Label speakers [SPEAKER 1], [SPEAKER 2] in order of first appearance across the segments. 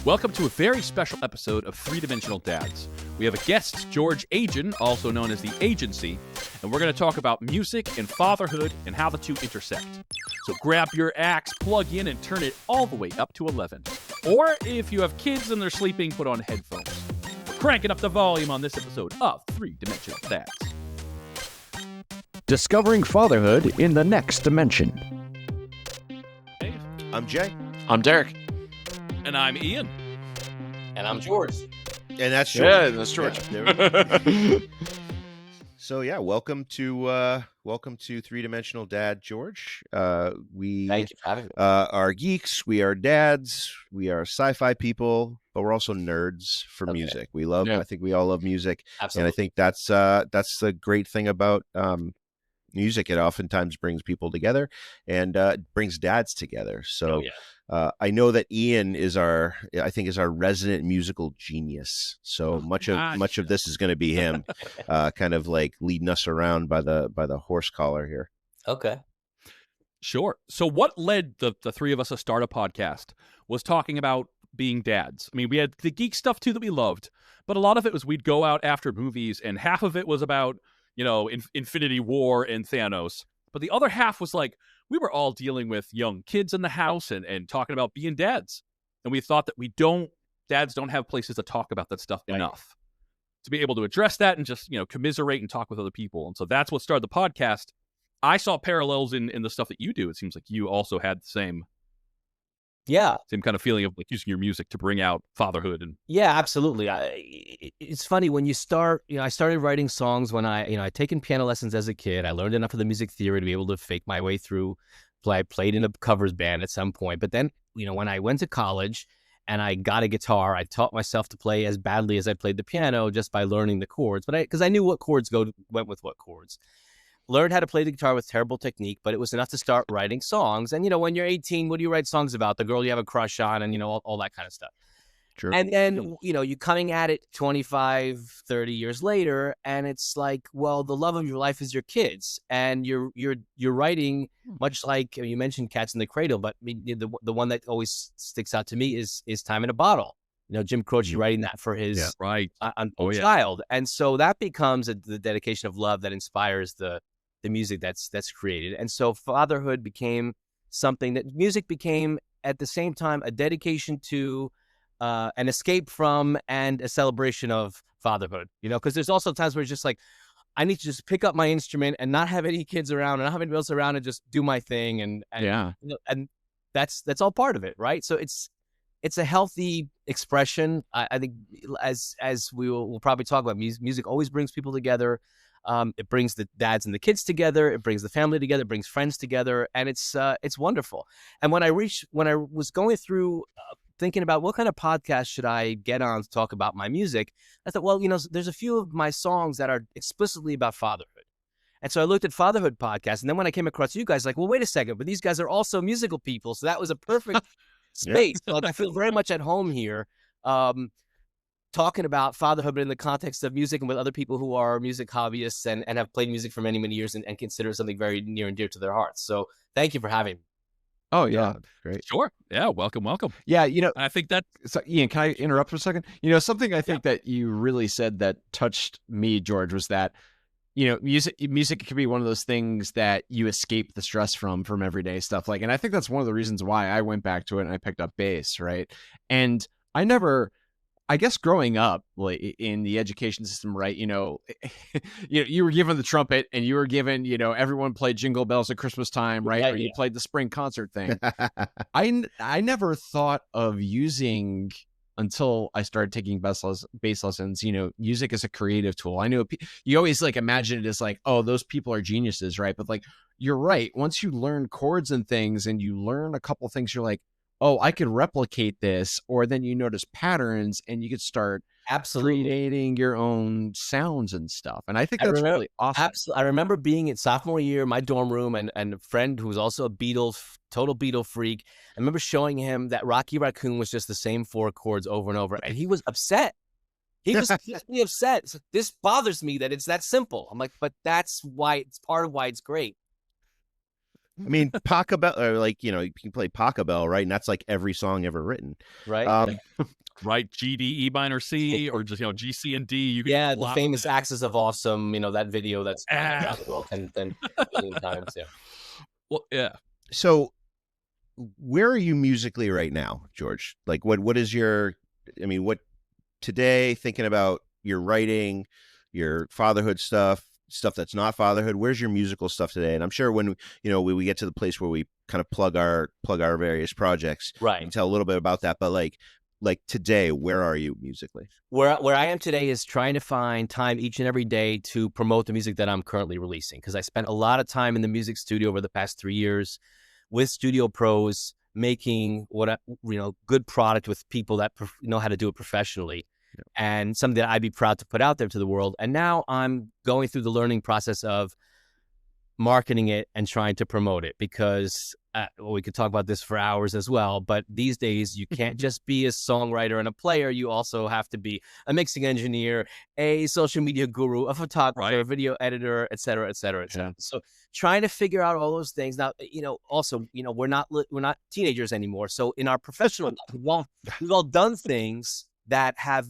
[SPEAKER 1] Welcome to a very special episode of Three-Dimensional Dads. We have a guest, George Ajjan, also known as the Ajjancy, and we're going to talk about music and fatherhood and how the two intersect. So grab your axe, plug in, and turn it all the way up to 11. Or if you have kids and they're sleeping, put on headphones. We're cranking up the volume on this episode of Three-Dimensional Dads.
[SPEAKER 2] Discovering fatherhood in the next dimension.
[SPEAKER 1] Hey.
[SPEAKER 3] I'm Jay.
[SPEAKER 4] I'm Derek.
[SPEAKER 1] And I'm Ian.
[SPEAKER 5] And I'm George.
[SPEAKER 3] And that's George.
[SPEAKER 4] Yeah, that's George.
[SPEAKER 3] Yeah, so yeah, welcome to Three-Dimensional Dad, George. We
[SPEAKER 5] Thank you for having me.
[SPEAKER 3] are geeks, we are dads, we are sci-fi people, but we're also nerds for music. We love I think we all love music.
[SPEAKER 5] Absolutely.
[SPEAKER 3] And I think that's the great thing about music. It oftentimes brings people together and brings dads together. So I know that Ian is our resident musical genius. So much of this is going to be him, kind of like leading us around by the horse collar here.
[SPEAKER 5] Okay.
[SPEAKER 1] Sure. So what led the three of us to start a podcast was talking about being dads. I mean, we had the geek stuff too that we loved, but a lot of it was we'd go out after movies, and half of it was about, Infinity War and Thanos. But the other half was like, we were all dealing with young kids in the house and talking about being dads. And we thought that dads don't have places to talk about that stuff enough to be able to address that and just, commiserate and talk with other people. And so that's what started the podcast. I saw parallels in the stuff that you do. It seems like you also had the same kind of feeling of like using your music to bring out fatherhood. And
[SPEAKER 5] yeah, absolutely. It's funny when you start, I started writing songs when I'd taken piano lessons as a kid. I learned enough of the music theory to be able to fake my way through. I played in a covers band at some point. But then, when I went to college and I got a guitar, I taught myself to play as badly as I played the piano just by learning the chords. But because I knew what chords went with what chords. Learned how to play the guitar with terrible technique, but it was enough to start writing songs. And, when you're 18, what do you write songs about? The girl you have a crush on and, all that kind of stuff.
[SPEAKER 3] Sure.
[SPEAKER 5] And then, you're coming at it 25, 30 years later, and it's like, well, the love of your life is your kids. And you're writing much like you mentioned Cats in the Cradle, but the one that always sticks out to me is Time in a Bottle. Jim Croce writing that for his unborn child. And so that becomes the dedication of love that inspires the music that's created. And so fatherhood became something that music became at the same time a dedication to, an escape from, and a celebration of fatherhood, because there's also times where it's just like, I need to just pick up my instrument and not have any kids around and not have anybody else around and just do my thing. And that's all part of it. Right. So it's a healthy expression. I think as we'll probably talk about, music always brings people together. It brings the dads and the kids together. It brings the family together. It brings friends together, and it's wonderful. And when I was going through thinking about what kind of podcast should I get on to talk about my music, I thought, well, there's a few of my songs that are explicitly about fatherhood. And so I looked at Fatherhood podcast, and then when I came across you guys, like, well, wait a second, but these guys are also musical people, so that was a perfect space. So I feel very much at home here. Talking about fatherhood, but in the context of music and with other people who are music hobbyists and have played music for many, many years and consider it something very near and dear to their hearts. So thank you for having me.
[SPEAKER 2] Oh, yeah.
[SPEAKER 3] Great.
[SPEAKER 1] sure. Yeah. Welcome.
[SPEAKER 2] Yeah.
[SPEAKER 1] I think that.
[SPEAKER 2] So, Ian, can I interrupt for a second? Something I think that you really said that touched me, George, was that, music can be one of those things that you escape the stress from everyday stuff. And I think that's one of the reasons why I went back to it and I picked up bass. Right. And I guess growing up, like in the education system, right, you were given the trumpet and you were given, everyone played Jingle Bells at Christmas time, right? Or you played the spring concert thing. I never thought of using, until I started taking bass lessons, music as a creative tool. I knew you always imagine it as like, oh, those people are geniuses, right? But you're right. Once you learn chords and things and you learn a couple things, you're like, oh, I could replicate this, or then you notice patterns and you could start creating your own sounds and stuff. And I think that's really awesome.
[SPEAKER 5] Absolutely. I remember being in sophomore year in my dorm room and a friend who was also a total Beatle freak. I remember showing him that Rocky Raccoon was just the same 4 chords over and over. And he was upset. He was really upset. So, this bothers me that it's that simple. I'm like, but that's why it's part of why it's great.
[SPEAKER 3] I mean, Pachelbel, or like, you can play Pachelbel, right? And that's like every song ever written.
[SPEAKER 5] Right.
[SPEAKER 1] Right, G, D, E minor C, or just G, C, and D. You could
[SPEAKER 5] The famous Axis of Awesome. That video that's around the world 10 billion times. Yeah.
[SPEAKER 1] Well, yeah.
[SPEAKER 3] So, where are you musically right now, George? Like, what is your? I mean, what today? Thinking about your writing, your fatherhood stuff that's not fatherhood. Where's your musical stuff today? And I'm sure when we get to the place where we kind of plug our various projects,
[SPEAKER 5] right,
[SPEAKER 3] you can tell a little bit about that. But like today, where are you musically?
[SPEAKER 5] Where I am today is trying to find time each and every day to promote the music that I'm currently releasing, because I spent a lot of time in the music studio over the past 3 years with studio pros, making good product with people that know how to do it professionally, and something that I'd be proud to put out there to the world. And now I'm going through the learning process of marketing it and trying to promote it, because we could talk about this for hours as well, but these days you can't just be a songwriter and a player. You also have to be a mixing engineer, a social media guru, a photographer, a video editor, et cetera, et cetera, et cetera. Yeah. So trying to figure out all those things. Now, also, we're not teenagers anymore. So in our professional life, we've all done things that have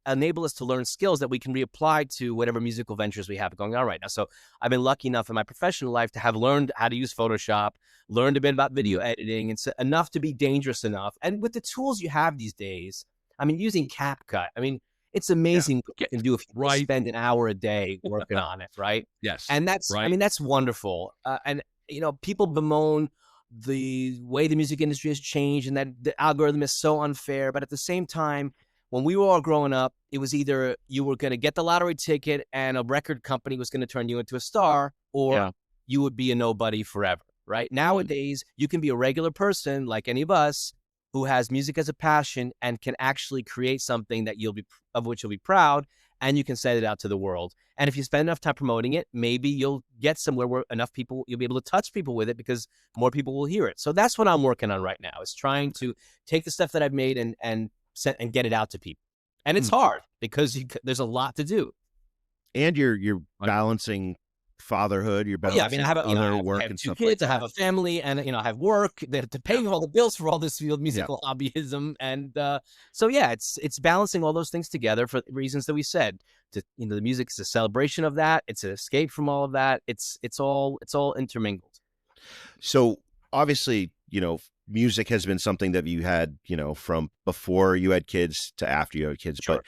[SPEAKER 5] enable us to learn skills that we can reapply to whatever musical ventures we have going on right now. So I've been lucky enough in my professional life to have learned how to use Photoshop, learned a bit about video editing, and enough to be dangerous enough. And with the tools you have these days, I mean, using CapCut, I mean, it's amazing what you can do if you spend an hour a day working on it, right?
[SPEAKER 1] Yes.
[SPEAKER 5] And that's, I mean, that's wonderful. And, people bemoan the way the music industry has changed and that the algorithm is so unfair. But at the same time, when we were all growing up, it was either you were going to get the lottery ticket and a record company was going to turn you into a star, or you would be a nobody forever, right? Nowadays, you can be a regular person like any of us who has music as a passion and can actually create something that of which you'll be proud, and you can send it out to the world. And if you spend enough time promoting it, maybe you'll get somewhere where enough people, you'll be able to touch people with it because more people will hear it. So that's what I'm working on right now, is trying to take the stuff that I've made and get it out to people. And it's hard because there's a lot to do.
[SPEAKER 3] And you're balancing fatherhood, you're balancing
[SPEAKER 5] I have
[SPEAKER 3] work and
[SPEAKER 5] two
[SPEAKER 3] stuff
[SPEAKER 5] kids,
[SPEAKER 3] like
[SPEAKER 5] I have a family, and I have work to pay all the bills for all this musical hobbyism. And so it's balancing all those things together for reasons that we said. The music is a celebration of that. It's an escape from all of that. It's all intermingled.
[SPEAKER 3] So obviously, music has been something that you had, from before you had kids to after you had kids. Sure.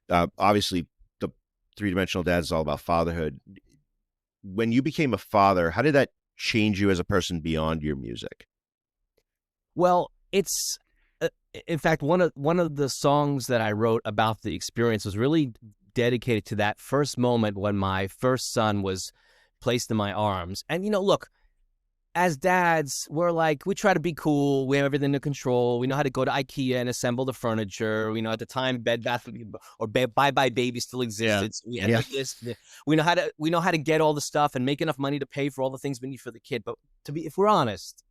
[SPEAKER 3] But obviously, the Three-Dimensional Dad is all about fatherhood. When you became a father, how did that change you as a person beyond your music?
[SPEAKER 5] Well, it's in fact one of the songs that I wrote about the experience was really dedicated to that first moment when my first son was placed in my arms. And look, as dads, we try to be cool. We have everything under control. We know how to go to IKEA and assemble the furniture. At the time, Bed Bath or Bye Bye Baby still existed. So we know how to get all the stuff and make enough money to pay for all the things we need for the kid. But if we're honest,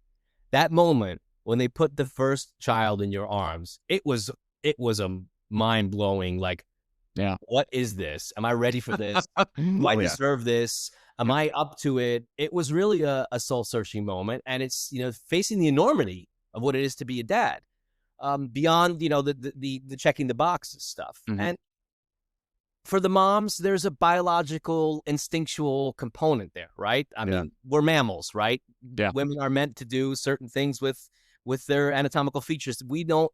[SPEAKER 5] that moment when they put the first child in your arms, it was a mind blowing. What is this? Am I ready for this? Do I deserve this? Am I up to it? It was really a soul-searching moment, and it's facing the enormity of what it is to be a dad, beyond the checking the boxes stuff. Mm-hmm. And for the moms, there's a biological, instinctual component there, right? I mean, we're mammals, right? Yeah. Women are meant to do certain things with their anatomical features. We don't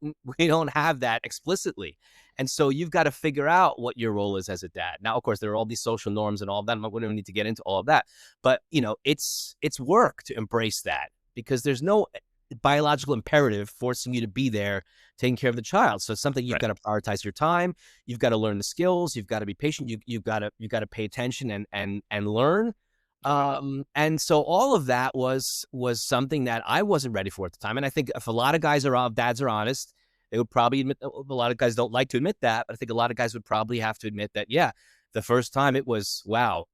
[SPEAKER 5] have that explicitly. And so you've got to figure out what your role is as a dad. Now, of course, there are all these social norms and all of that. We don't need to get into all of that. But, it's work to embrace that, because there's no biological imperative forcing you to be there taking care of the child. So it's something you've got to prioritize your time. You've got to learn the skills. You've got to be patient. You've got to pay attention and learn. And so all of that was something that I wasn't ready for at the time. And I think if a lot of dads are honest, they would probably admit, a lot of guys don't like to admit that, but I think a lot of guys would probably have to admit that, the first time it was, wow,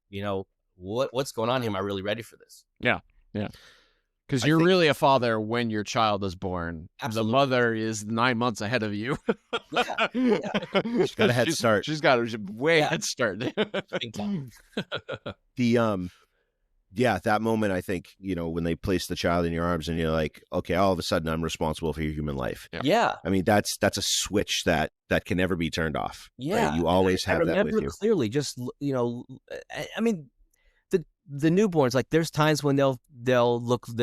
[SPEAKER 5] what's going on here? Am I really ready for this?
[SPEAKER 2] Yeah. Yeah. Because you're really a father when your child is born. Absolutely. The mother is 9 months ahead of you.
[SPEAKER 3] She's got a head start.
[SPEAKER 2] She's got a way head start.
[SPEAKER 3] The Yeah, that moment, I think, when they place the child in your arms and you're like, okay, all of a sudden I'm responsible for your human life.
[SPEAKER 5] Yeah.
[SPEAKER 3] I mean, that's a switch that can never be turned off. Right?
[SPEAKER 5] Yeah.
[SPEAKER 3] You always
[SPEAKER 5] I
[SPEAKER 3] have that with
[SPEAKER 5] remember
[SPEAKER 3] you.
[SPEAKER 5] clearly just, I mean, the newborns, like there's times when they'll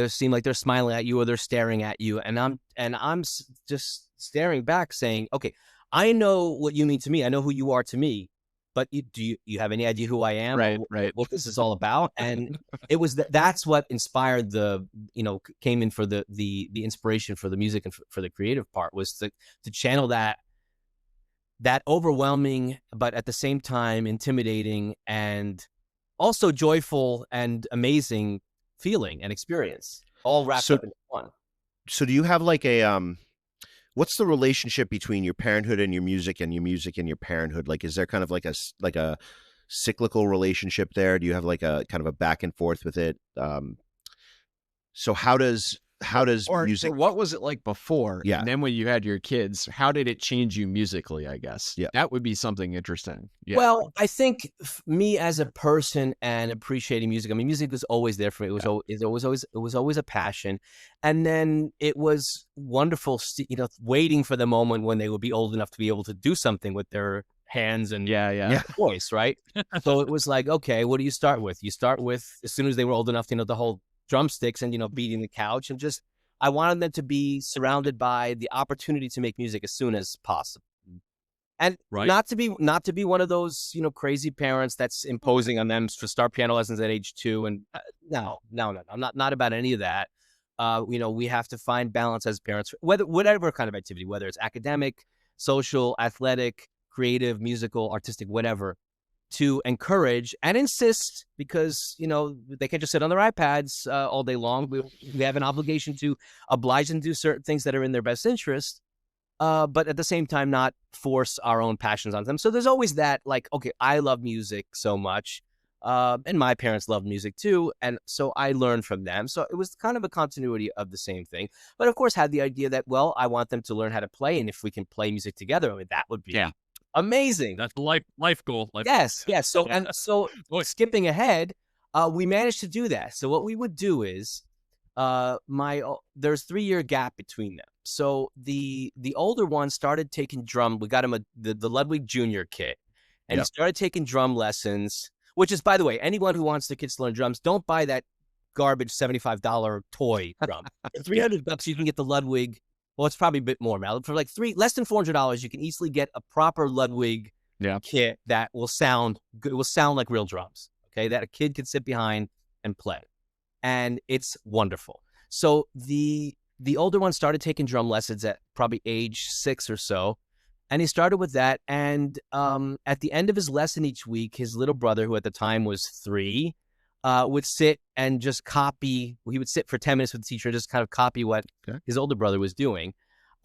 [SPEAKER 5] seem like they're smiling at you or they're staring at you. And I'm just staring back saying, okay, I know what you mean to me. I know who you are to me. But do you have any idea who I am?
[SPEAKER 2] Right.
[SPEAKER 5] What this is all about? And it was that's what inspired came in for the inspiration for the music and for the creative part, was to channel that overwhelming, but at the same time intimidating and also joyful and amazing feeling and experience, all wrapped up in one.
[SPEAKER 3] So do you have like what's the relationship between your parenthood and your music and your parenthood? Like, is there kind of like a cyclical relationship there? Do you have like a kind of a back and forth with it? So how does music?
[SPEAKER 2] Or what was it like before?
[SPEAKER 3] Yeah.
[SPEAKER 2] And then when you had your kids, how did it change you musically, I guess?
[SPEAKER 3] Yeah.
[SPEAKER 2] That would be something interesting. Yeah.
[SPEAKER 5] Well, I think me as a person and appreciating music, I mean, music was always there for me. It was always a passion. And then it was wonderful, waiting for the moment when they would be old enough to be able to do something with their hands and voice, right? So it was like, okay, what do you start with? You start with, as soon as they were old enough, the whole drumsticks and beating the couch, and just I wanted them to be surrounded by the opportunity to make music as soon as possible, and not to be one of those crazy parents that's imposing on them to start piano lessons at age 2. And no, I'm not about any of that. We have to find balance as parents, whatever kind of activity, whether it's academic, social, athletic, creative, musical, artistic, whatever, to encourage and insist, because they can't just sit on their iPads all day long. We have an obligation to oblige them to do certain things that are in their best interest, but at the same time not force our own passions on them. So there's always that, like, okay, I love music so much, and my parents loved music too, and so I learned from them. So it was kind of a continuity of the same thing, but of course had the idea that, well, I want them to learn how to play, and if we can play music together, I mean, that would be amazing.
[SPEAKER 1] That's life goal.
[SPEAKER 5] Yes. So skipping ahead, we managed to do that. So what we would do is, there's 3-year gap between them. So the older one started taking drum. We got him the Ludwig Jr. kit, and he started taking drum lessons. Which is, by the way, anyone who wants their kids to learn drums, don't buy that garbage $75 toy drum. For $300, you can get the Ludwig. Well, it's probably a bit more, Mal. For like less than $400, you can easily get a proper Ludwig kit that will sound good. It will sound like real drums, okay, that a kid can sit behind and play. And it's wonderful. So the older one started taking drum lessons at probably age 6 or so. And he started with that. And at the end of his lesson each week, his little brother, who at the time was 3, would sit and just copy. He would sit for 10 minutes with the teacher and just kind of copy what his older brother was doing.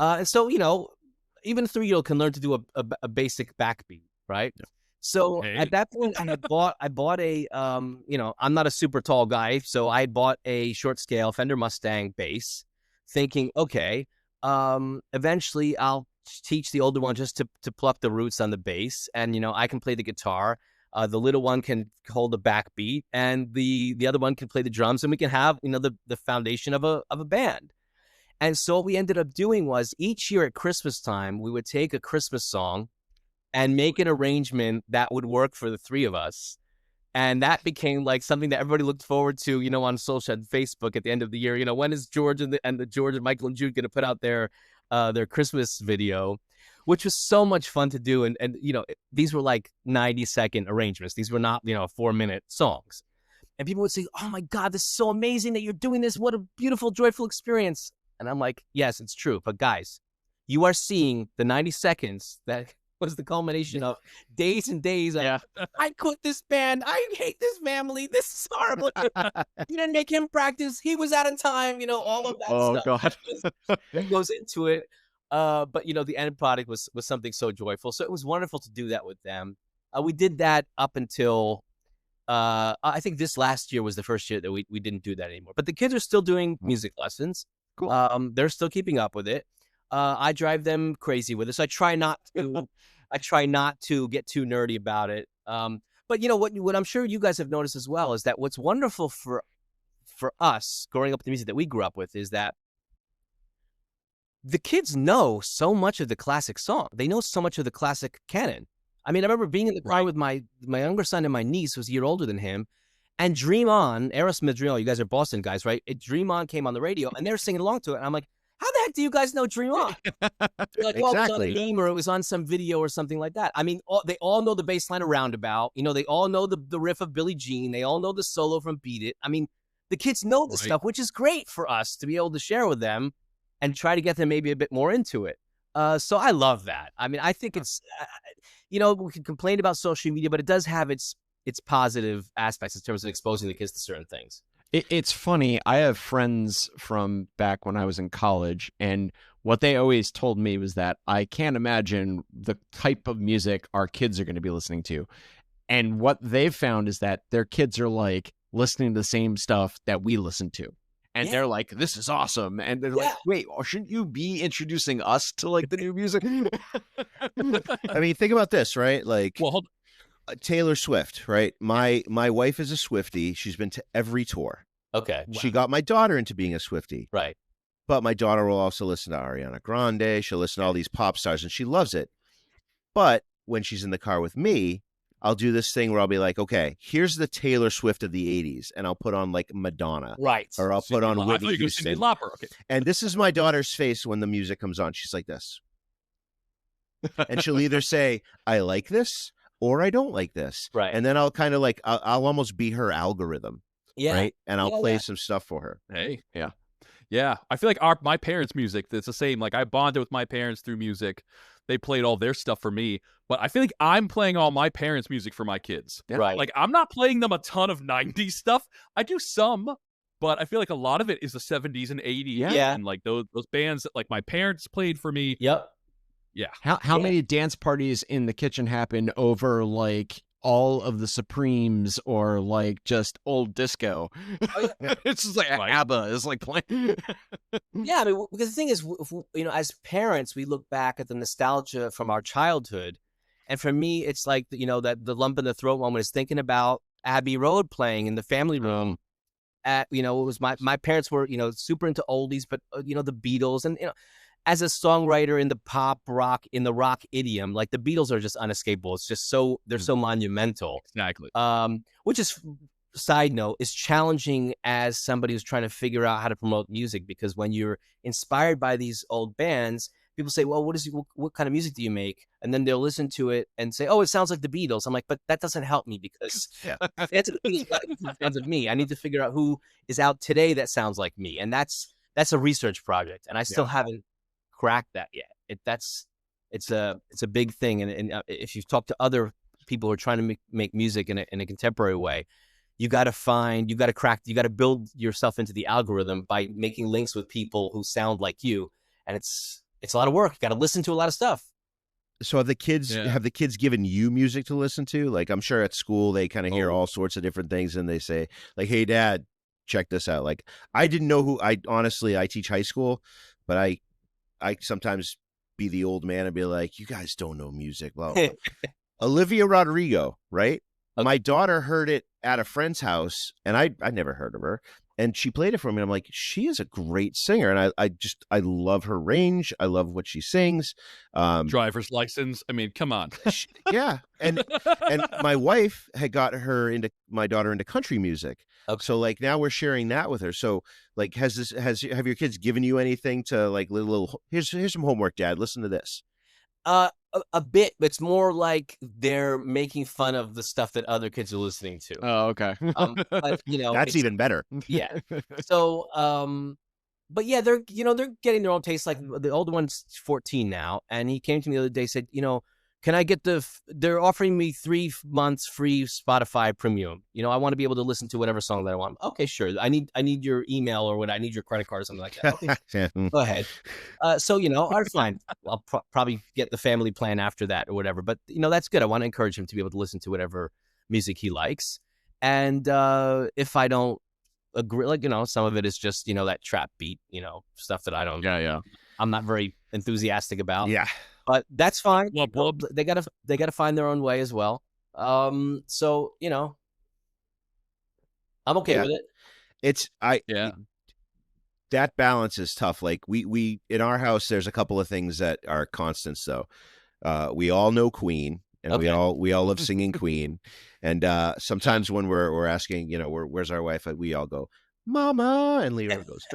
[SPEAKER 5] And so, even a 3-year-old can learn to do a basic backbeat, right? Yeah. So at that point, I bought a, I'm not a super tall guy, so I bought a short scale Fender Mustang bass, thinking, okay, eventually I'll teach the older one just to pluck the roots on the bass, and I can play the guitar. The little one can hold the backbeat, and the other one can play the drums, and we can have the foundation of a band. And so what we ended up doing was, each year at Christmas time, we would take a Christmas song and make an arrangement that would work for the 3 of us. And that became like something that everybody looked forward to, on social and Facebook at the end of the year. When is George and the George and Michael and Jude going to put out their Christmas video, which was so much fun to do. And these were like 90-second arrangements. These were not 4-minute songs. And people would say, "Oh my God, this is so amazing that you're doing this. What a beautiful, joyful experience." And I'm like, yes, it's true. But guys, you are seeing the 90 seconds that was the culmination of days and days of, I quit this band. I hate this family. This is horrible. You didn't make him practice. He was out of time. All of that stuff.
[SPEAKER 2] Oh, God.
[SPEAKER 5] It goes into it. But, the end product was something so joyful. So it was wonderful to do that with them. We did that up until, I think this last year was the first year that we didn't do that anymore. But the kids are still doing music lessons.
[SPEAKER 2] Cool.
[SPEAKER 5] They're still keeping up with it. I drive them crazy with it. So I try not to get too nerdy about it. But But you know what I'm sure you guys have noticed as well is that what's wonderful for us growing up with the music that we grew up with is that the kids know so much of the classic song. They know so much of the classic canon. I mean, I remember being in the car with my younger son and my niece, who's a year older than him, and Dream On, Aerosmith Dream On, you guys are Boston guys, right? Dream On came on the radio, and they're singing along to it. And I'm like, how the heck do you guys know Dream On? They're like, well, it was on a meme or it was on some video or something like that. I mean, they all know the bass line of Roundabout. You know, they all know the riff of Billie Jean. They all know the solo from Beat It. I mean, the kids know this stuff, which is great for us to be able to share with them and try to get them maybe a bit more into it. So I love that. I mean, I think it's, you know, we can complain about social media, but it does have its positive aspects in terms of exposing the kids to certain things.
[SPEAKER 2] It's funny. I have friends from back when I was in college, and what they always told me was that I can't imagine the type of music our kids are going to be listening to. And what they've found is that their kids are like listening to the same stuff that we listen to. And they're like, this is awesome. And they're like, wait, shouldn't you be introducing us to like the new music?
[SPEAKER 3] I mean, think about this, right? Like, well, Taylor Swift, right? My wife is a Swiftie. She's been to every tour.
[SPEAKER 5] Okay.
[SPEAKER 3] She got my daughter into being a Swiftie.
[SPEAKER 5] Right.
[SPEAKER 3] But my daughter will also listen to Ariana Grande. She'll listen to all these pop stars, and she loves it. But when she's in the car with me, I'll do this thing where I'll be like, okay, here's the Taylor Swift of the 80s, and I'll put on like Madonna.
[SPEAKER 5] Right.
[SPEAKER 3] Or I'll put on Whitney Houston.
[SPEAKER 1] Okay.
[SPEAKER 3] And this is my daughter's face when the music comes on. She's like this. And she'll either say, I like this, or I don't like this.
[SPEAKER 5] Right.
[SPEAKER 3] And then I'll kind of like, I'll almost be her algorithm.
[SPEAKER 5] Yeah.
[SPEAKER 3] Right. And I'll play some stuff for her.
[SPEAKER 1] Hey. Yeah. Yeah. I feel like my parents' music, it's the same. Like I bonded with my parents through music. They played all their stuff for me. But I feel like I'm playing all my parents' music for my kids.
[SPEAKER 5] Yeah. Right.
[SPEAKER 1] Like I'm not playing them a ton of 90s stuff. I do some, but I feel like a lot of it is the 70s and 80s.
[SPEAKER 5] Yeah.
[SPEAKER 1] And like those bands that like my parents played for me.
[SPEAKER 5] Yep.
[SPEAKER 1] Yeah.
[SPEAKER 2] How many dance parties in the kitchen happen over like all of the Supremes or like just old disco?
[SPEAKER 5] Oh, yeah.
[SPEAKER 2] It's just like ABBA is like playing.
[SPEAKER 5] Yeah, I mean, because the thing is, you know, as parents, we look back at the nostalgia from our childhood, and for me, it's like you know that the lump in the throat moment is thinking about Abbey Road playing in the family room. You know, it was my parents were super into oldies, but you know the Beatles and as a songwriter in the pop rock, in the rock idiom, like the Beatles are just unescapable. It's just they're so monumental.
[SPEAKER 1] Exactly.
[SPEAKER 5] Which is, side note, is challenging as somebody who's trying to figure out how to promote music, because when you're inspired by these old bands, people say, well, what kind of music do you make? And then they'll listen to it and say, oh, it sounds like the Beatles. I'm like, but that doesn't help me because it's sounds of me. I need to figure out who is out today that sounds like me. And that's a research project. And I still haven't cracked that yet. It's a big thing. And if you've talked to other people who are trying to make music in a contemporary way, you got to build yourself into the algorithm by making links with people who sound like you. And it's a lot of work. You got to listen to a lot of stuff.
[SPEAKER 3] So have the kids given you music to listen to? Like I'm sure at school they kind of hear all sorts of different things and they say like, hey dad, check this out. Like I didn't know I teach high school, but I sometimes be the old man and be like, you guys don't know music. Blah, blah, blah. Olivia Rodrigo, right? Okay. My daughter heard it at a friend's house and I never heard of her. And she played it for me. And I'm like, she is a great singer. And I love her range. I love what she sings.
[SPEAKER 1] Driver's license. I mean, come on.
[SPEAKER 3] Yeah. And my wife had got my daughter into country music. Okay. So like now we're sharing that with her. So like, have your kids given you anything to like little, here's some homework, Dad, listen to this.
[SPEAKER 5] A bit, but it's more like they're making fun of the stuff that other kids are listening to.
[SPEAKER 2] Oh, okay.
[SPEAKER 5] But,
[SPEAKER 3] that's even better.
[SPEAKER 5] Yeah. So, but yeah, they're getting their own taste. Like the older one's 14 now, and he came to me the other day, said, can I get they're offering me 3 months free Spotify premium. I want to be able to listen to whatever song that I want. Okay, sure. I need your email or I need your credit card or something like that. Okay, go ahead. So, all right, fine. I'll probably get the family plan after that or whatever. But, that's good. I want to encourage him to be able to listen to whatever music he likes. And if I don't agree, like, some of it is just, that trap beat, stuff that I don't.
[SPEAKER 2] Yeah.
[SPEAKER 5] I'm not very enthusiastic about.
[SPEAKER 3] Yeah.
[SPEAKER 5] But that's fine.
[SPEAKER 1] Well,
[SPEAKER 5] they gotta find their own way as well. So I'm okay with it.
[SPEAKER 3] It's
[SPEAKER 1] Yeah.
[SPEAKER 3] that balance is tough. Like we in our house, there's a couple of things that are constants though. We all know Queen, and
[SPEAKER 5] Okay.
[SPEAKER 3] we all love singing Queen. And sometimes when we're asking, where's our wife? We all go, Mama, and Leora goes,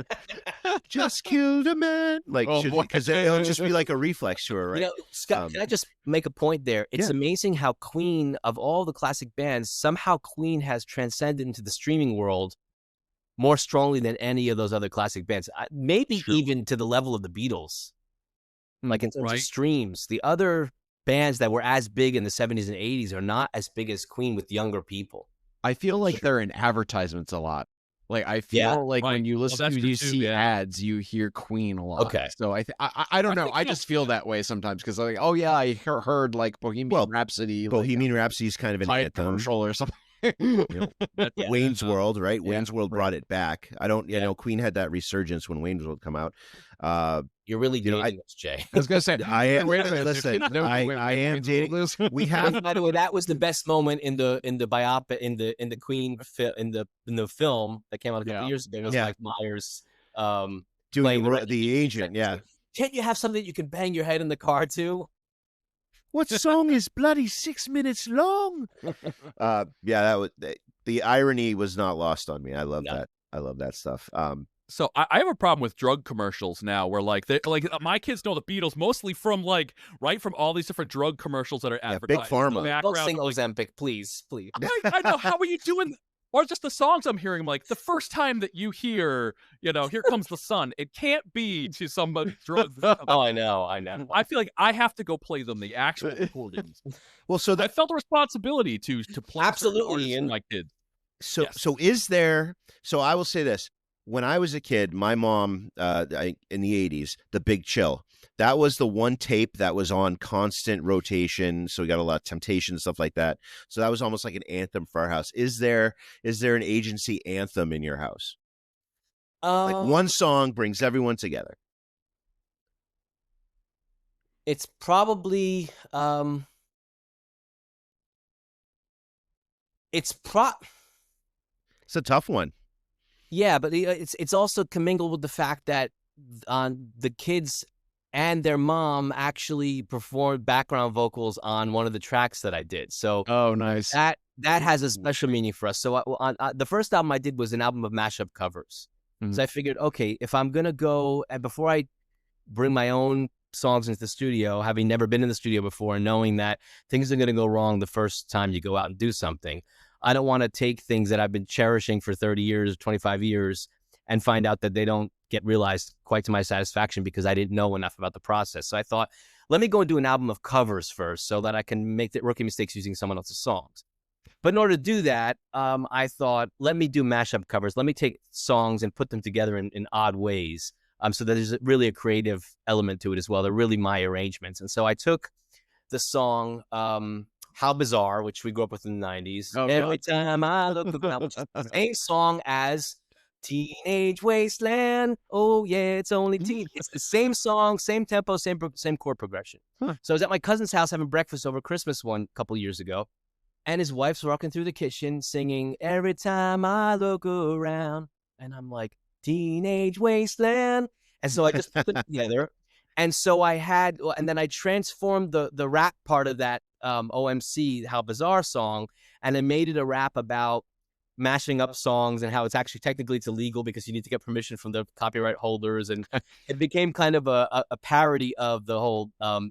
[SPEAKER 3] just killed a man. Like, because it'll just be like a reflex to her, right?
[SPEAKER 5] Scott, can I just make a point there? It's amazing how Queen, of all the classic bands, somehow Queen has transcended into the streaming world more strongly than any of those other classic bands. Maybe even to the level of the Beatles. Like in terms of streams, the other bands that were as big in the 70s and 80s are not as big as Queen with younger people.
[SPEAKER 2] I feel like they're in advertisements a lot. Like I feel like when you listen to you see ads, you hear Queen a lot.
[SPEAKER 5] Okay.
[SPEAKER 2] So I don't know. I just feel that way sometimes because like, oh yeah, I heard like Bohemian Rhapsody.
[SPEAKER 3] Bohemian Rhapsody is kind of an anthem
[SPEAKER 2] commercial or something.
[SPEAKER 3] Wayne's World, right? Wayne's World brought it back. I don't, Queen had that resurgence when Wayne's World come out.
[SPEAKER 5] You're really dating us, Jay.
[SPEAKER 2] I was gonna say,
[SPEAKER 3] I am.
[SPEAKER 2] Wait a minute,
[SPEAKER 3] listen, I am dating. We have.
[SPEAKER 5] By the way, that was the best moment in the biopic in the Queen in the film that came out a couple years ago. It was Mike Myers
[SPEAKER 3] doing the agent. Yeah.
[SPEAKER 5] Can't you have something that you can bang your head in the car to?
[SPEAKER 3] What song is bloody 6 minutes long? That was the irony was not lost on me. I love that. I love that stuff.
[SPEAKER 1] So I have a problem with drug commercials now, where like my kids know the Beatles mostly from from all these different drug commercials that are advertised.
[SPEAKER 3] Big Pharma.
[SPEAKER 5] Don't sing Ozempic, please.
[SPEAKER 1] I know. How are you doing? Or just the songs I'm hearing, like the first time that you hear, Here Comes the Sun, it can't be to somebody's drugs.
[SPEAKER 5] Oh, I know.
[SPEAKER 1] I feel like I have to go play them the actual recordings.
[SPEAKER 3] Well, so
[SPEAKER 1] I felt a responsibility to play
[SPEAKER 5] absolutely
[SPEAKER 1] in my kids.
[SPEAKER 3] So is there? So I will say this: when I was a kid, my mom, in the 80s, The Big Chill. That was the one tape that was on constant rotation. So we got a lot of Temptation and stuff like that. So that was almost like an anthem for our house. Is there an agency anthem in your house? Like one song brings everyone together.
[SPEAKER 5] It's probably it's
[SPEAKER 3] a tough one.
[SPEAKER 5] Yeah, but it's also commingled with the fact that the kids and their mom actually performed background vocals on one of the tracks that I did. So
[SPEAKER 2] nice.
[SPEAKER 5] That has a special meaning for us. So on the first album I did was an album of mashup covers. Mm-hmm. So I figured, okay, if I'm gonna go, and before I bring my own songs into the studio, having never been in the studio before, and knowing that things are gonna go wrong the first time you go out and do something, I don't want to take things that I've been cherishing for 30 years, 25 years, and find out that they don't get realized quite to my satisfaction because I didn't know enough about the process. So I thought, let me go and do an album of covers first so that I can make the rookie mistakes using someone else's songs. But in order to do that, I thought, let me do mashup covers. Let me take songs and put them together in odd ways so that there's really a creative element to it as well. They're really my arrangements. And so I took the song How Bizarre, which we grew up with in the 90s. Every time I look around, same song as Teenage Wasteland. Oh yeah, it's only teen. It's the same song, same tempo, same chord progression. So I was at my cousin's house having breakfast over Christmas one couple of years ago, and his wife's walking through the kitchen singing Every Time I Look Around, and I'm like, Teenage Wasteland. And so I just put them together, and so and then I transformed the rap part of that OMC How Bizarre song, and I made it a rap about mashing up songs and how it's actually technically it's illegal because you need to get permission from the copyright holders. And it became kind of a parody of the whole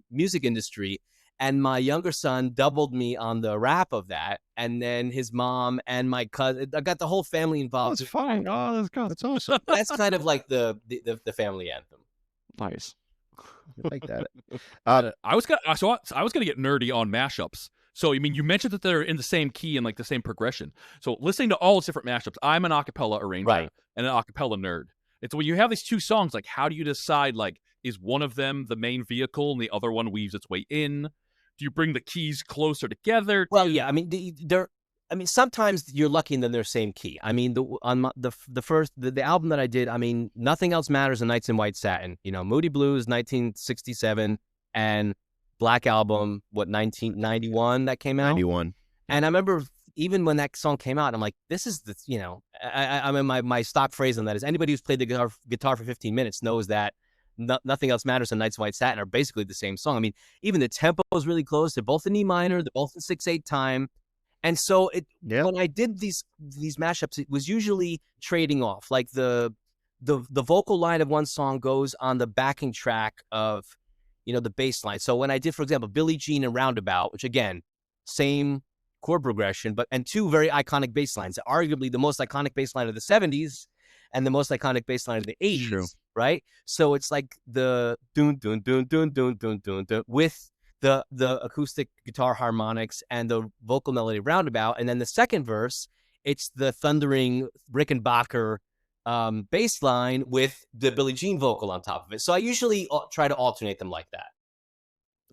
[SPEAKER 5] music industry. And my younger son doubled me on the rap of that. And then his mom and my cousin, I got the whole family involved.
[SPEAKER 2] That's fine. Oh, that's awesome.
[SPEAKER 5] That's kind of like the family anthem.
[SPEAKER 2] Nice.
[SPEAKER 3] I like that.
[SPEAKER 1] I was gonna get nerdy on mashups. So, I mean, you mentioned that they're in the same key and like the same progression. So listening to all those different mashups, I'm an acapella arranger and an acapella nerd. It's when you have these two songs, like how do you decide, like, is one of them the main vehicle and the other one weaves its way in? Do you bring the keys closer together?
[SPEAKER 5] Well, yeah, I mean, sometimes you're lucky and then they're same key. I mean, the album that I did, I mean, Nothing Else Matters and Nights in White Satin, Moody Blues, 1967, and Black Album, 1991 that came out?
[SPEAKER 3] 91.
[SPEAKER 5] And I remember even when that song came out, I'm like, this is the, you know, I mean, my stock phrase on that is anybody who's played the guitar for 15 minutes knows that nothing else matters than Nights of White Satin are basically the same song. I mean, even the tempo is really close. They're both in E minor. They're both in 6/8 time. And so when I did these mashups, it was usually trading off. Like the vocal line of one song goes on the backing track of, you know, the bass line. So when I did, for example, Billie Jean and Roundabout, which again, same chord progression, and two very iconic bass lines, arguably the most iconic bass line of the 70s and the most iconic bass line of the 80s,
[SPEAKER 2] True.
[SPEAKER 5] right? So it's like the dun dun dun dun dun dun dun dun with the acoustic guitar harmonics and the vocal melody Roundabout, and then the second verse, it's the thundering Rickenbacker bass line with the Billie Jean vocal on top of it. So I usually try to alternate them like that.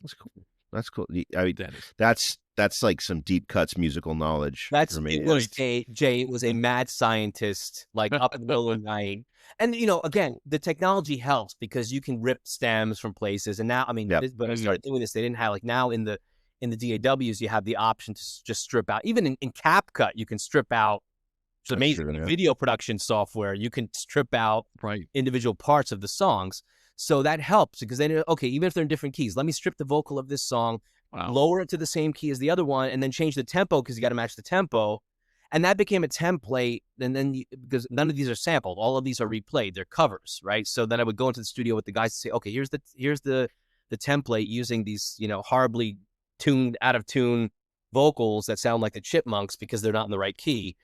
[SPEAKER 3] That's cool. That's cool. I mean, that's like some deep cuts musical knowledge.
[SPEAKER 5] It was a mad scientist, like up in the middle of the night. And, you know, again, the technology helps because you can rip stems from places. And now, I mean, when I started doing this, they didn't have, like, now in the DAWs, you have the option to just strip out. Even in CapCut, you can strip out. It's amazing. Video production software, you can strip out individual parts of the songs. So that helps because then, okay, even if they're in different keys, let me strip the vocal of this song, lower it to the same key as the other one, and then change the tempo because you got to match the tempo. And that became a template. And then because none of these are sampled, all of these are replayed. They're covers, right? So then I would go into the studio with the guys to say, okay, here's the template using these, you know, horribly tuned, out of tune vocals that sound like the Chipmunks because they're not in the right key.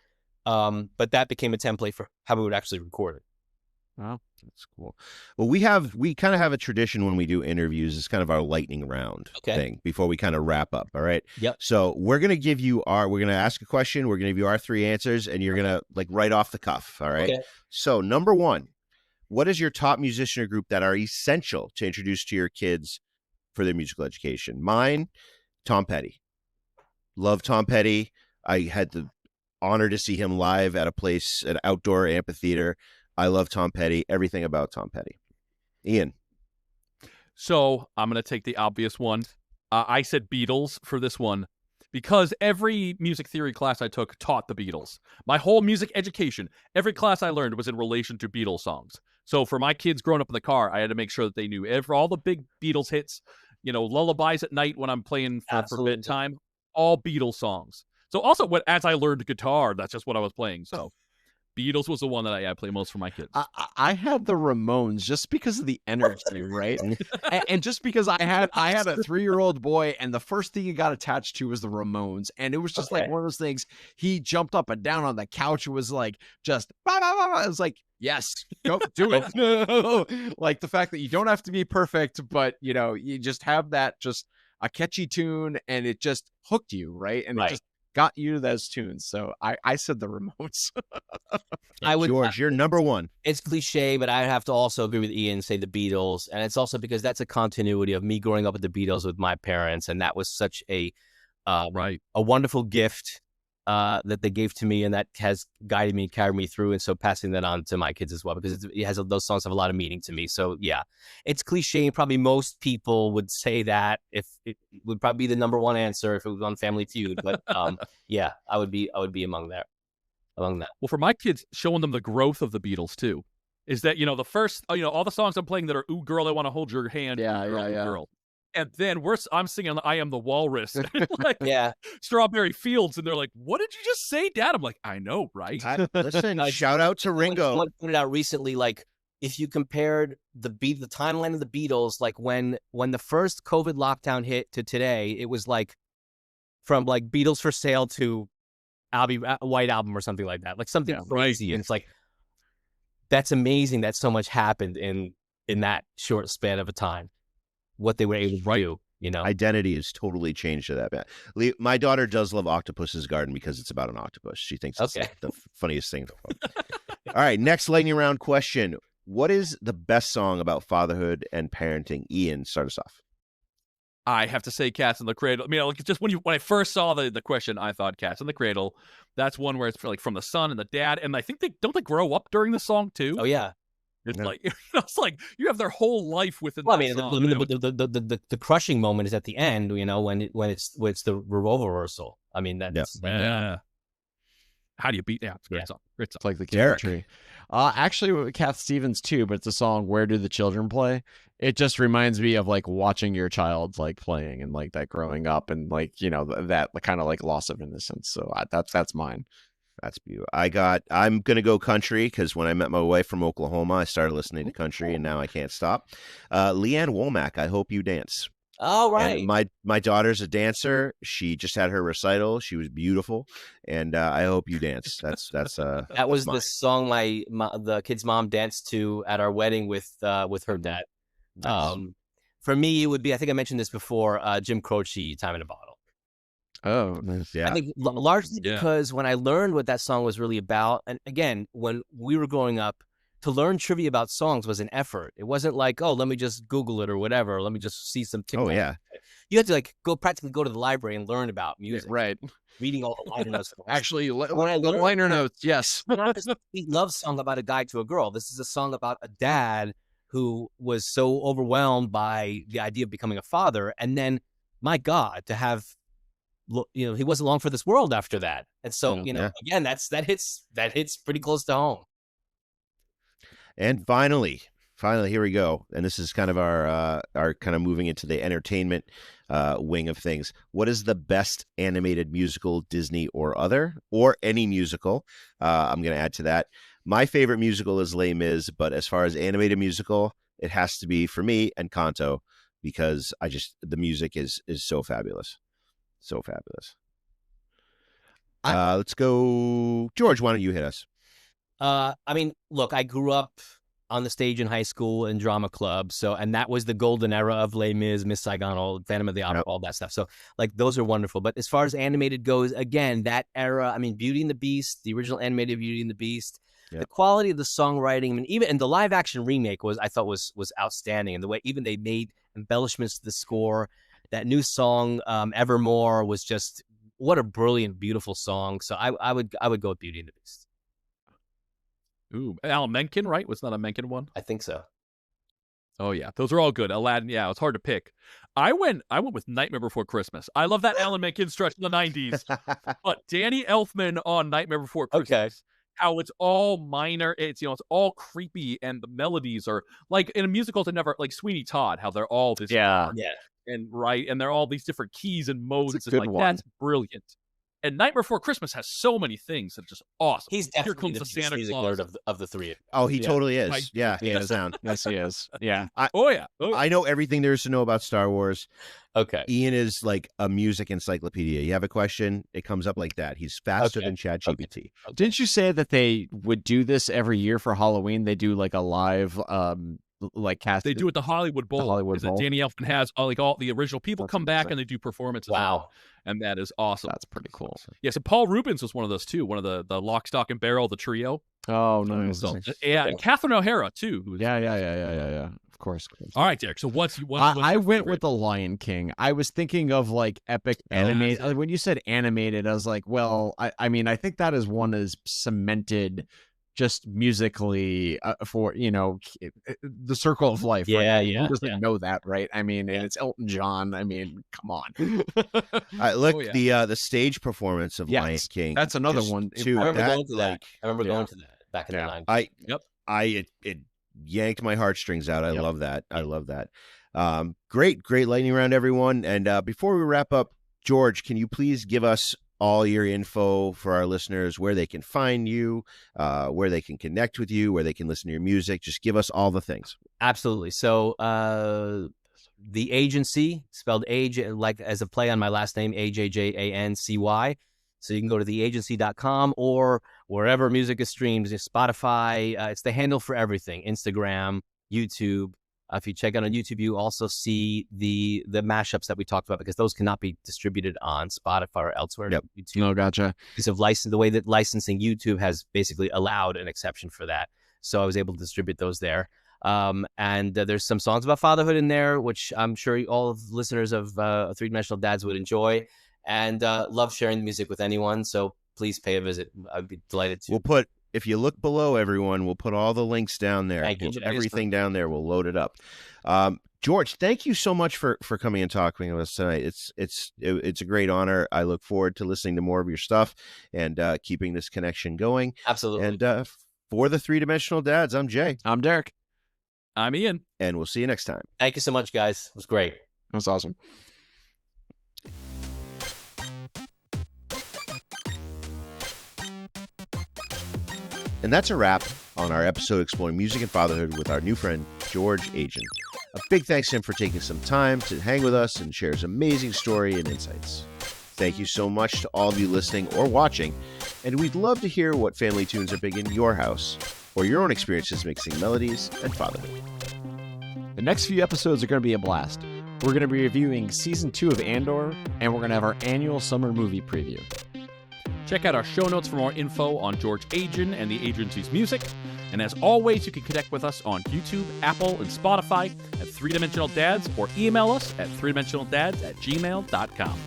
[SPEAKER 5] But that became a template for how we would actually record it.
[SPEAKER 3] Wow, that's cool. Well, we kind of have a tradition when we do interviews. It's kind of our lightning round thing before we kind of wrap up. All right.
[SPEAKER 5] Yep.
[SPEAKER 3] So we're going to ask a question. We're going to give you our 3 answers and you're going to like right off the cuff. All right.
[SPEAKER 5] Okay.
[SPEAKER 3] So number 1, what is your top musician or group that are essential to introduce to your kids for their musical education? Mine, Tom Petty. Love Tom Petty. I had the honor to see him live at an outdoor amphitheater. I love Tom Petty, everything about Tom Petty. Ian.
[SPEAKER 1] So I'm going to take the obvious one. I said Beatles for this one because every music theory class I took taught the Beatles. My whole music education, every class I learned was in relation to Beatles songs. So for my kids growing up in the car, I had to make sure that they knew all the big Beatles hits, you know, lullabies at night when I'm playing for bedtime, all Beatles songs. So also as I learned guitar, that's just what I was playing. So Beatles was the one that I play most for my kids.
[SPEAKER 2] I had the Ramones just because of the energy, right? and just because I had a 3-year-old boy, and the first thing he got attached to was the Ramones, and it was just like one of those things. He jumped up and down on the couch. It was like just, I was like, yes, go do it. Like the fact that you don't have to be perfect, but you know, you just have that just a catchy tune, and it just hooked you, right? And it just got you to those tunes. So I said the Ramones.
[SPEAKER 3] George, you're number 1.
[SPEAKER 5] It's cliche, but I have to also agree with Ian, say the Beatles. And it's also because that's a continuity of me growing up with the Beatles with my parents. And that was such a wonderful gift that they gave to me, and that has guided me, carried me through. And so passing that on to my kids as well, because those songs have a lot of meaning to me. So yeah, it's cliche. And probably most people would say that if it would probably be the number 1 answer if it was on Family Feud. But yeah, I would be among that. Well,
[SPEAKER 1] for my kids, showing them the growth of the Beatles too, is that, you know, the first, you know, all the songs I'm playing that are "Ooh Girl, I Want to Hold Your Hand," girl. And then I'm singing "I Am the Walrus," like Strawberry Fields, and they're like, "What did you just say, Dad?" I'm like, "I know, right?"
[SPEAKER 3] Listen, shout out to Ringo.
[SPEAKER 5] Someone pointed out recently, like, if you compared the timeline of the Beatles, like when the first COVID lockdown hit to today, it was like from like Beatles for Sale to White Album or something like that, like something crazy. And it's like, that's amazing that so much happened in that short span of a time. What they were able to do, you know,
[SPEAKER 3] identity is totally changed to that bad. My daughter does love Octopus's Garden because it's about an octopus. She thinks it's the funniest thing. All right, next lightning round question: what is the best song about fatherhood and parenting? Ian, start us off.
[SPEAKER 1] I have to say Cats in the Cradle. I mean, like, just when I first saw the question, I thought Cats in the Cradle. That's one where it's like from the son and the dad, and I think they grow up during the song too.
[SPEAKER 5] Oh yeah.
[SPEAKER 1] It's
[SPEAKER 3] Yeah.
[SPEAKER 1] like it's like you have their whole life within.
[SPEAKER 5] Well, I
[SPEAKER 1] that
[SPEAKER 5] mean,
[SPEAKER 1] song.
[SPEAKER 5] the crushing moment is at the end, when it's the revolver reversal. I mean, that's
[SPEAKER 1] Yeah. How do you beat? Yeah, it's a great
[SPEAKER 5] Yeah.
[SPEAKER 1] song. Great song.
[SPEAKER 2] It's like the
[SPEAKER 3] Derek.
[SPEAKER 2] tree. Actually, with Kath Stevens too, but it's a song "Where Do the Children Play." It just reminds me of like watching your child like playing and like that growing up and like that kind of like loss of innocence. So that's mine.
[SPEAKER 3] That's beautiful. I'm going to go country because when I met my wife from Oklahoma, I started listening to country and now I can't stop. Leanne Womack, I Hope You Dance.
[SPEAKER 5] Oh, right.
[SPEAKER 3] And my daughter's a dancer. She just had her recital. She was beautiful. And I Hope You Dance. That
[SPEAKER 5] was
[SPEAKER 3] mine.
[SPEAKER 5] the song the kid's mom danced to at our wedding with her dad.
[SPEAKER 3] Nice.
[SPEAKER 5] For me, it would be, I think I mentioned this before, Jim Croce, Time in a Bottle.
[SPEAKER 2] Oh, nice.
[SPEAKER 3] Yeah.
[SPEAKER 5] I think largely because when I learned what that song was really about, and again, when we were growing up, to learn trivia about songs was an effort. It wasn't like, oh, let me just Google it or whatever. Or let me just see some TikTok.
[SPEAKER 3] Oh, yeah.
[SPEAKER 5] You had to like practically go to the library and learn about music.
[SPEAKER 2] Right.
[SPEAKER 5] Reading all the liner notes.
[SPEAKER 2] Actually,
[SPEAKER 5] when I learned
[SPEAKER 2] liner notes. Yes.
[SPEAKER 5] It's a love song about a guy to a girl. This is a song about a dad who was so overwhelmed by the idea of becoming a father, and then, my God, to have, he wasn't long for this world after that. And so, again, that hits pretty close to home.
[SPEAKER 3] And finally, here we go. And this is kind of our kind of moving into the entertainment wing of things. What is the best animated musical, Disney or other, or any musical? I'm going to add to that. My favorite musical is Les Mis, but as far as animated musical, it has to be for me Encanto, because the music is so fabulous. So fabulous. Let's go. George, why don't you hit us?
[SPEAKER 5] I mean, look, I grew up on the stage in high school and drama club. And that was the golden era of Les Mis, Miss Saigon, Phantom of the Opera, all that stuff. So like, those are wonderful. But as far as animated goes, again, that era, I mean, Beauty and the Beast, the original animated Beauty and the Beast, the quality of the songwriting, I mean, even, and the live action remake I thought was outstanding. And the way even they made embellishments to the score, that new song, Evermore, was just, what a brilliant, beautiful song. So I would go with Beauty and the Beast.
[SPEAKER 1] Ooh, Alan Menken, right? Was that a Menken one?
[SPEAKER 5] I think so.
[SPEAKER 1] Oh yeah, those are all good. Aladdin, yeah, it's hard to pick. I went with Nightmare Before Christmas. I love that Alan Menken stretch in the '90s, but Danny Elfman on Nightmare Before Christmas. How it's all minor, it's it's all creepy, and the melodies are like in a musical to never, like Sweeney Todd, how they're all this and they're all these different keys and modes, and like that's brilliant. And Nightmare Before Christmas has so many things that are just awesome.
[SPEAKER 5] He's definitely
[SPEAKER 1] the
[SPEAKER 5] Santa Claus of the three.
[SPEAKER 3] Oh, he totally is.
[SPEAKER 1] Right.
[SPEAKER 3] Yeah,
[SPEAKER 2] he is. Yes, he is. Yeah.
[SPEAKER 3] I know everything there is to know about Star Wars.
[SPEAKER 5] Okay.
[SPEAKER 3] Ian is like a music encyclopedia. You have a question, it comes up like that. He's faster than ChatGPT.
[SPEAKER 2] Okay. Didn't you say that they would do this every year for Halloween? They do like a live like cast.
[SPEAKER 1] They do it the Hollywood Bowl. Danny Elfman has like all the original people come back and they do performances.
[SPEAKER 5] Wow.
[SPEAKER 1] And that is awesome.
[SPEAKER 2] That's pretty cool.
[SPEAKER 1] Yeah, so Paul Rubens was one of those too, one of the Lock, Stock, and Barrel, the trio.
[SPEAKER 2] Oh, nice.
[SPEAKER 1] So, and Catherine O'Hara too. Who was,
[SPEAKER 2] yeah. Of course.
[SPEAKER 1] All right, Derek. So what's
[SPEAKER 2] I went with The Lion King. I was thinking of like epic animated. When you said animated, I was like, well, I mean, I think that is one is cemented just musically for the circle of life.
[SPEAKER 5] Yeah,
[SPEAKER 2] Who doesn't know that, right? I mean, and it's Elton John. I mean, come on.
[SPEAKER 3] The stage performance of Lion King.
[SPEAKER 2] That's another one
[SPEAKER 3] too.
[SPEAKER 5] I remember going to that. I remember going to that back in the 90s.
[SPEAKER 3] It yanked my heartstrings out. I love that. I love that. Great lightning round, everyone. And before we wrap up, George, can you please give us all your info for our listeners, where they can find you, where they can connect with you, where they can listen to your music? Just give us all the things.
[SPEAKER 5] Absolutely. So the Agency, spelled age like as a play on my last name, AJJANCY. So you can go to theagency.com or wherever music is streamed, Spotify. It's the handle for everything, Instagram, YouTube. If you check out on YouTube, you also see the mashups that we talked about, because those cannot be distributed on Spotify or elsewhere.
[SPEAKER 2] Yep.
[SPEAKER 5] YouTube.
[SPEAKER 2] Oh, gotcha.
[SPEAKER 5] Because of the way that licensing, YouTube has basically allowed an exception for that. So I was able to distribute those there. And there's some songs about fatherhood in there, which I'm sure all of the listeners of Three Dimensional Dads would enjoy. And love sharing the music with anyone. So please pay a visit. I'd be delighted to.
[SPEAKER 3] if you look below, everyone, we'll put all the links down there.
[SPEAKER 5] Thank you.
[SPEAKER 3] Everything down there, we'll load it up. George, thank you so much for coming and talking with us tonight. It's a great honor. I look forward to listening to more of your stuff and keeping this connection going.
[SPEAKER 5] Absolutely.
[SPEAKER 3] And for the Three-Dimensional Dads, I'm Jay.
[SPEAKER 2] I'm Derek.
[SPEAKER 1] I'm Ian.
[SPEAKER 3] And we'll see you next time.
[SPEAKER 5] Thank you so much, guys. It was great.
[SPEAKER 2] That was awesome.
[SPEAKER 3] And that's a wrap on our episode exploring music and fatherhood with our new friend, George Ajjan. A big thanks to him for taking some time to hang with us and share his amazing story and insights. Thank you so much to all of you listening or watching, and we'd love to hear what family tunes are big in your house, or your own experiences mixing melodies and fatherhood.
[SPEAKER 2] The next few episodes are going to be a blast. We're going to be reviewing Season 2 of Andor, and we're going to have our annual summer movie preview.
[SPEAKER 1] Check out our show notes for more info on George Ajjan and the Ajjancy's music. And as always, you can connect with us on YouTube, Apple, and Spotify at 3 Dimensional Dads, or email us at 3dimensionaldads@gmail.com.